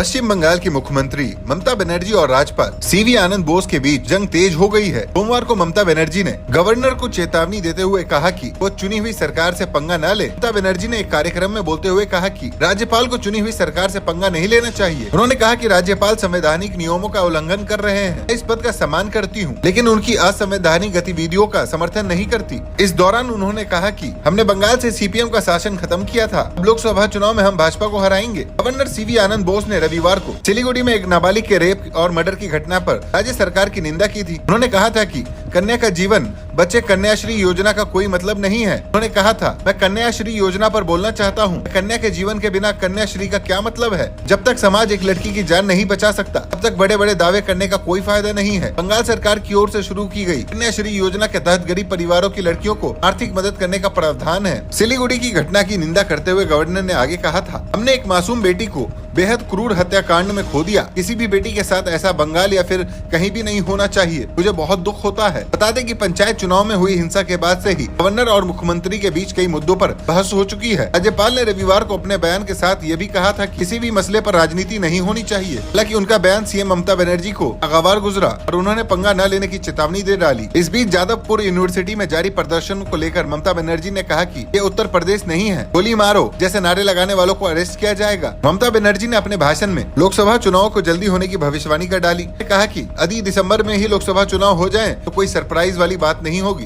पश्चिम बंगाल की मुख्यमंत्री ममता बनर्जी और राज्यपाल सीवी आनंद बोस के बीच जंग तेज हो गई है। सोमवार को ममता बनर्जी ने गवर्नर को चेतावनी देते हुए कहा कि वो चुनी हुई सरकार से पंगा न ले। ममता बनर्जी ने एक कार्यक्रम में बोलते हुए कहा कि राज्यपाल को चुनी हुई सरकार से पंगा नहीं लेना चाहिए। उन्होंने कहा कि राज्यपाल संवैधानिक नियमों का उल्लंघन कर रहे हैं। मैं इस पद का सम्मान करती हूँ, लेकिन उनकी असंवैधानिक गतिविधियों का समर्थन नहीं करती। इस दौरान उन्होंने कहा कि हमने बंगाल से सीपीएम का शासन खत्म किया था, अब लोकसभा चुनाव में हम भाजपा को हराएंगे। गवर्नर सीवी आनंद बोस ने रविवार को सिलीगुड़ी में एक नाबालिग के रेप और मर्डर की घटना पर राज्य सरकार की निंदा की थी। उन्होंने कहा था कि कन्या का जीवन बच्चे कन्याश्री योजना का कोई मतलब नहीं है। उन्होंने कहा था, मैं कन्याश्री योजना पर बोलना चाहता हूँ। कन्या के जीवन के बिना कन्याश्री का क्या मतलब है? जब तक समाज एक लड़की की जान नहीं बचा सकता, तब तक बड़े बड़े दावे करने का कोई फायदा नहीं है। बंगाल सरकार की ओर से शुरू की गई कन्याश्री योजना के तहत गरीब परिवारों की लड़कियों को आर्थिक मदद करने का प्रावधान है। सिलीगुड़ी की घटना की निंदा करते हुए गवर्नर ने आगे कहा था, हमने एक मासूम बेटी को बेहद क्रूर हत्याकांड में खो दिया। किसी भी बेटी के साथ ऐसा बंगाल या फिर कहीं भी नहीं होना चाहिए। मुझे बहुत दुख होता है। बता दें कि पंचायत चुनाव में हुई हिंसा के बाद से ही गवर्नर और मुख्यमंत्री के बीच कई मुद्दों पर बहस हो चुकी है। राज्यपाल ने रविवार को अपने बयान के साथ ये भी कहा था कि किसी भी मसले पर राजनीति नहीं होनी चाहिए। हालांकि उनका बयान सीएम ममता बनर्जी को नागवार गुजरा और उन्होंने पंगा न लेने की चेतावनी दे डाली। इस बीच जादवपुर यूनिवर्सिटी में जारी प्रदर्शन को लेकर ममता बनर्जी ने कहा कि ये उत्तर प्रदेश नहीं है, गोली मारो जैसे नारे लगाने वालों को अरेस्ट किया जाएगा। ममता बनर्जी ने अपने भाषण में लोकसभा चुनाव को जल्दी होने की भविष्यवाणी कर डाली। कहा कि यदि दिसंबर में ही लोकसभा चुनाव हो जाएं, तो कोई सरप्राइज वाली बात नहीं होगी।